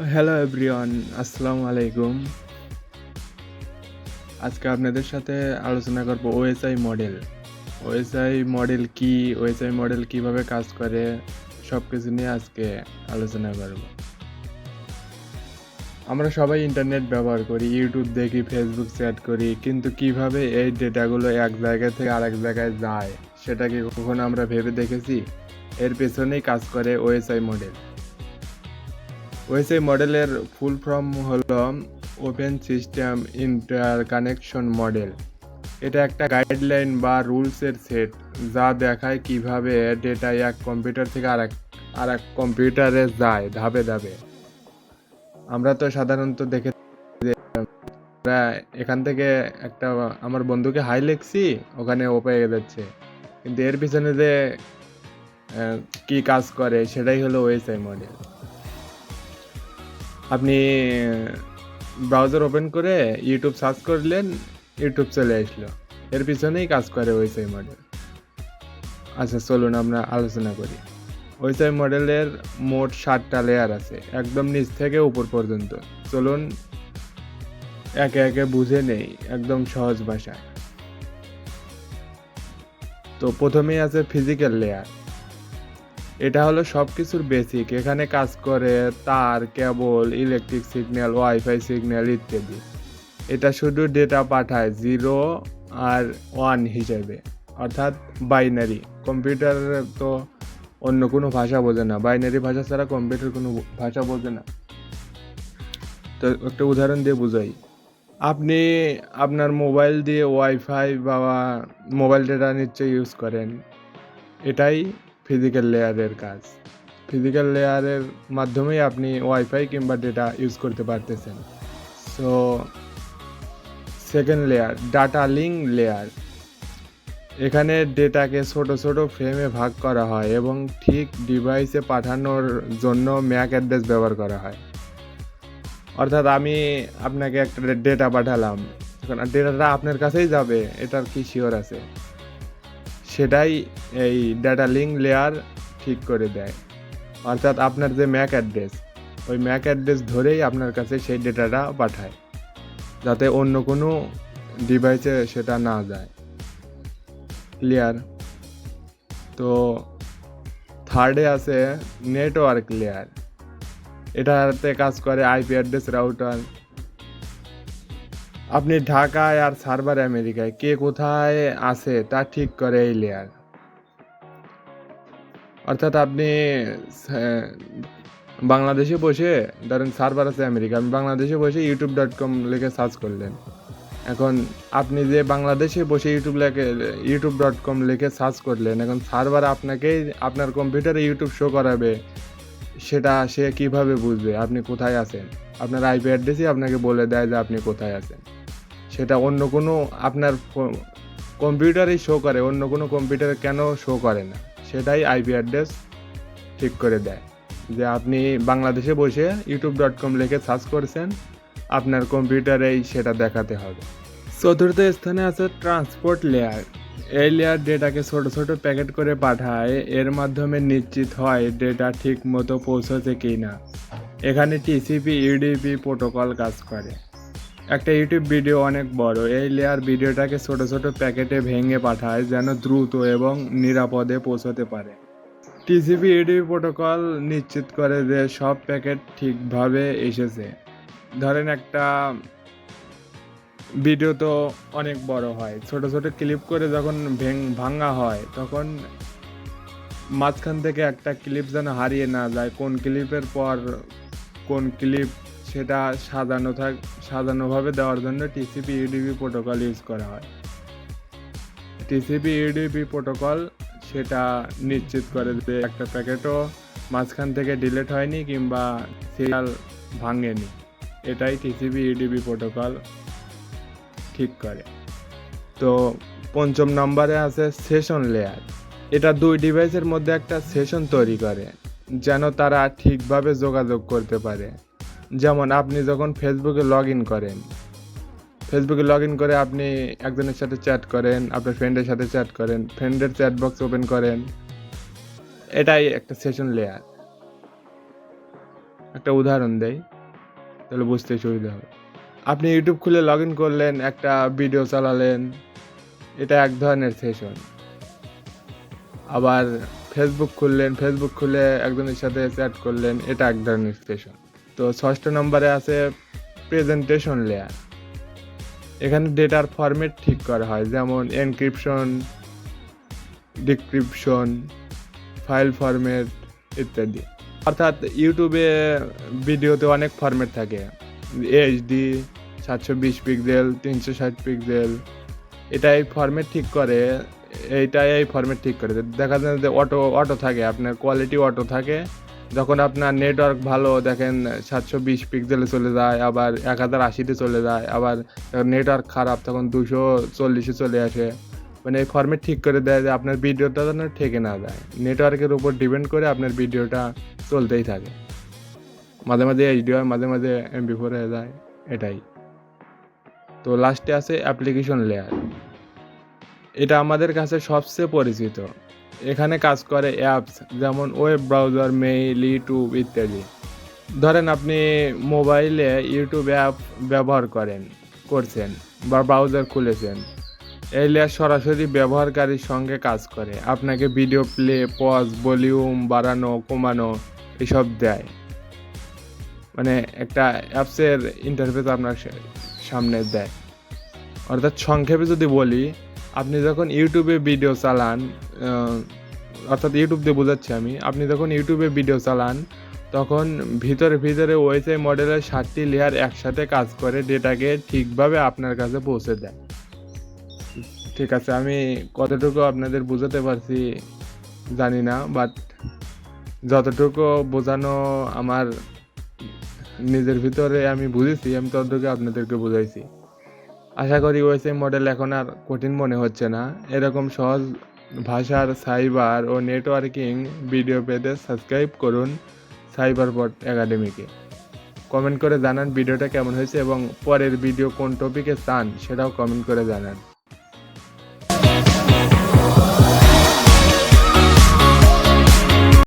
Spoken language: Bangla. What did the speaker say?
হ্যালো এভরিওয়ান, আসসালামু আলাইকুম। আজকে আপনাদের সাথে আলোচনা করব ওএসআই মডেল। ওএসআই মডেল কি, ওএসআই মডেল কিভাবে কাজ করে, সব কিছু নিয়ে আজকে আলোচনা করব। আমরা সবাই ইন্টারনেট ব্যবহার করি, ইউটিউব দেখি, ফেসবুক চ্যাট করি, কিন্তু কিভাবে এই ডেটাগুলো এক জায়গা থেকে আরেক জায়গায় যায় সেটা কি কখনো আমরা ভেবে দেখেছি? এর পেছনেই কাজ করে ওএসআই মডেল। ওএসআই মডেলের ফুল ফর্ম হলো ওপেন সিস্টেম ইন্টারকানেকশন মডেল। এটা একটা গাইডলাইন বা রুলসের সেট যা দেখায় কিভাবে ডেটা এক কম্পিউটার থেকে আরেক কম্পিউটারে যায় ধাপে ধাপে। আমরা তো সাধারণত দেখে আমরা এখান থেকে একটা আমার বন্ধুকে হাই লিখছি, ওখানে ও পেয়ে যাচ্ছে, কিন্তু এর পিছনে যে কি কাজ করে সেটাই হলো ওএসআই মডেল। আপনি ব্রাউজার ওপেন করে ইউটিউব সার্চ করলেন, ইউটিউব চলে আসলো, এর পিছনেই কাজ করে ওএসআই মডেল। আচ্ছা, চলুন আমরা আলোচনা করি। ওএসআই মডেলের মোট 7টা লেয়ার আছে, একদম নিচ থেকে উপর পর্যন্ত। চলুন একে একে বুঝে নেই একদম সহজ ভাষায়। তো প্রথমেই আছে ফিজিক্যাল লেয়ার। এটা হলো সব কিছুর বেসিক। এখানে কাজ করে তার, কেবল, ইলেকট্রিক সিগন্যাল, ওয়াইফাই সিগন্যাল ইত্যাদি। এটা শুধু ডেটা পাঠায় 0 আর 1 হিসেবে, অর্থাৎ বাইনারি। কম্পিউটার তো অন্য কোনো ভাষা বোঝে না, বাইনারি ভাষা ছাড়া কম্পিউটার কোনো ভাষা বোঝে না। তো একটা উদাহরণ দিয়ে বুঝাই। আপনি আপনার মোবাইল দিয়ে ওয়াইফাই বা মোবাইল ডেটা নিশ্চয়ই ইউজ করেন। এটাই ফিজিক্যাল লেয়ারের কাজ। ফিজিক্যাল লেয়ারের মাধ্যমেই আপনি ওয়াইফাই কিংবা ডেটা ইউজ করতে পারতেছেন। So second layer, data link layer. এখানে ডেটাকে ছোট ছোট ফ্রেমে ভাগ করা হয় এবং ঠিক ডিভাইসে পাঠানোর জন্য ম্যাক অ্যাড্রেস ব্যবহার করা হয়। অর্থাৎ আমি আপনাকে একটা ডেটা পাঠালাম, এখন ডেটাটা আপনার কাছেই যাবে এটার কি শিওর আছে? সেটাই এই ডাটা লিঙ্ক লেয়ার ঠিক করে দেয়। অর্থাৎ আপনার যে ম্যাক অ্যাড্রেস, ওই ম্যাক অ্যাড্রেস ধরেই আপনার কাছে সেই ডেটাটা পাঠায়, যাতে অন্য কোনো ডিভাইসে সেটা না যায়। ক্লিয়ার? তো থার্ডে আছে নেটওয়ার্ক লেয়ার। এটাতে কাজ করে আইপি অ্যাড্রেস রাউটার। আপনি ঢাকায় আর সার্ভার আমেরিকায়, কে কোথায় আছে তা ঠিক করে এই লেয়ার। অর্থাৎ আপনি বাংলাদেশে বসে, ধরেন সার্ভার আছে আমেরিকা, আপনি বাংলাদেশে বসে youtube.com লিখে সার্চ করলেন। এখন আপনি যে বাংলাদেশে বসে youtube.com লিখে সার্চ করলেন, এখন সার্ভার আপনাকেই আপনার কম্পিউটারে ইউটিউব শো করাবে। সেটা সে কিভাবে বুঝবে আপনি কোথায় আছেন? আপনার আইপি অ্যাড্রেসই আপনাকে বলে দেয় যে আপনি কোথায় আছেন। সেটা অন্য কোনো আপনার কম্পিউটারেই শো করে, অন্য কোনো কম্পিউটারে কেন শো করে না? সেটাই আইপি অ্যাড্রেস ঠিক করে দেয় যে আপনি বাংলাদেশে বসে youtube.com লিখে সার্চ করছেন, আপনার কম্পিউটারেই সেটা দেখাতে হবে। চতুর্থ স্থানে আছে ট্রান্সপোর্ট লেয়ার। এই লেয়ার ডেটাকে ছোট ছোট প্যাকেট করে পাঠায়, এর মাধ্যমে নিশ্চিত হয় ডেটা ঠিক মতো পৌঁছচ্ছে কি না। এখানে টিসিপি ইউডিপি প্রোটোকল কাজ করে। একটা ইউটিউব ভিডিও অনেক বড়, এই লেয়ার ভিডিওটাকে ছোট ছোট প্যাকেটে ভেঙে পাঠায় যেন দ্রুত এবং নিরাপদে পৌঁছতে পারে। টিসিপি ইউডিপি প্রোটোকল নিশ্চিত করে যে সব প্যাকেট ঠিকভাবে এসেছে। ধরেন একটা ভিডিও তো অনেক বড় হয়, ছোট ছোট ক্লিপ করে যখন ভাঙা হয়, তখন মাঝখান থেকে একটা ক্লিপ যেন হারিয়ে না যায়, কোন ক্লিপের পর কোন ক্লিপ, সেটা সাজানোভাবে দেওয়ার জন্য টিসিপি ইউডিপি প্রোটোকল ইউজ করা হয়। টিসিপি ইউডিপি প্রোটোকল সেটা নিশ্চিত করে যে একটা প্যাকেটও মাঝখান থেকে ডিলিট হয়নি কিংবা সিরিয়াল ভাঙেনি। এটাই টিসিপি ইউডিপি প্রোটোকল ঠিক করে। তো পঞ্চম নম্বরে আছে সেশন লেয়ার। এটা দুই ডিভাইসের মধ্যে একটা সেশন তৈরি করে যেন তারা ঠিকভাবে যোগাযোগ করতে পারে। যেমন আপনি যখন ফেসবুকে লগ ইন করে আপনি একজনের সাথে চ্যাট করেন, আপনার ফ্রেন্ডের সাথে চ্যাট করেন, ফ্রেন্ডের চ্যাট বক্স ওপেন করেন, এটাই একটা সেশন লেয়ার। একটা উদাহরণ দেই, তাহলে বুঝতে সুবিধা হবে। আপনি ইউটিউব খুলে লগ ইন করলেন, একটা ভিডিও চালালেন, এটা এক ধরনের সেশন। আবার ফেসবুক খুললেন, ফেসবুক খুলে একজনের সাথে চ্যাট করলেন, এটা এক ধরনের সেশন। তো ৬ষ্ঠ নম্বরে আছে প্রেজেন্টেশন লেয়ার। এখানে ডেটার ফরম্যাট ঠিক করা হয়, যেমন এনক্রিপশন, ডিক্রিপশন, ফাইল ফরম্যাট ইত্যাদি। অর্থাৎ ইউটিউবে ভিডিওতে অনেক ফরম্যাট থাকে, এইচডি, 720 পিক্সেল, 360 পিক্সেল। এই ফরম্যাট ঠিক করে, এই ফরম্যাট ঠিক করে। দেখা যায় যে অটো থাকে, আপনার কোয়ালিটি অটো থাকে। যখন আপনার নেটওয়ার্ক ভালো, দেখেন 720 পিক্সেলে চলে যায়, আবার 1080-তে চলে যায়, আবার নেটওয়ার্ক খারাপ তখন 240-এ চলে আসে। মানে এই ফরম্যাট ঠিক করে দেয় যে আপনার ভিডিওটা যেন ঠেকে না যায়। নেটওয়ার্কের উপর ডিপেন্ড করে আপনার ভিডিওটা চলতেই থাকে। মাঝে মাঝে এইচডি হয়, মাঝে মাঝে MP4 হয়ে যায়, এটাই। তো লাস্টে আছে অ্যাপ্লিকেশন লেয়ার। এটা আমাদের কাছে সবচেয়ে পরিচিত। এখানে কাজ করে অ্যাপস, যেমন ওয়েব ব্রাউজার, মেইল, ইউটিউব ইত্যাদি। ধরেন আপনি মোবাইলে ইউটিউব অ্যাপ ব্যবহার করছেন বা ব্রাউজার খুলেছেন। এই লেয়ার সরাসরি ব্যবহারকারীর সঙ্গে কাজ করে, আপনাকে ভিডিও প্লে, পজ, ভলিউম বাড়ানো কমানো এসব দেয়। মানে একটা অ্যাপসের ইন্টারফেস আপনার সামনে দেয়। অর্থাৎ সংক্ষেপে যদি বলি, আপনি যখন ইউটিউবে ভিডিও চালান, অর্থাৎ ইউটিউব দিয়ে বোঝাচ্ছি আমি, আপনি যখন ইউটিউবে ভিডিও চালান তখন ভিতরে ওয়াইফাই মডেলের 7টি লেয়ার একসাথে কাজ করে ডেটাকে ঠিকভাবে আপনার কাছে পৌঁছে দেয়। ঠিক আছে, আমি কতটুকু আপনাদের বোঝাতে পারছি জানি না, বাট যতটুকু বোঝানো আমার নিজের ভিতরে আমি বুঝেছি, আমি ততটুকু আপনাদেরকে বুঝাইছি। আশা করি ওয়াইফাই মডেল এখন আর কঠিন মনে হচ্ছে না। এরকম সহজ ভাষার সাইবার ও নেটওয়ার্কিং ভিডিও পেতে সাবস্ক্রাইব করুন সাইবারপড একাডেমিকে। কমেন্ট করে জানান ভিডিওটা কেমন হয়েছে এবং পরের ভিডিও কোন টপিকে চান সেটাও কমেন্ট করে জানান।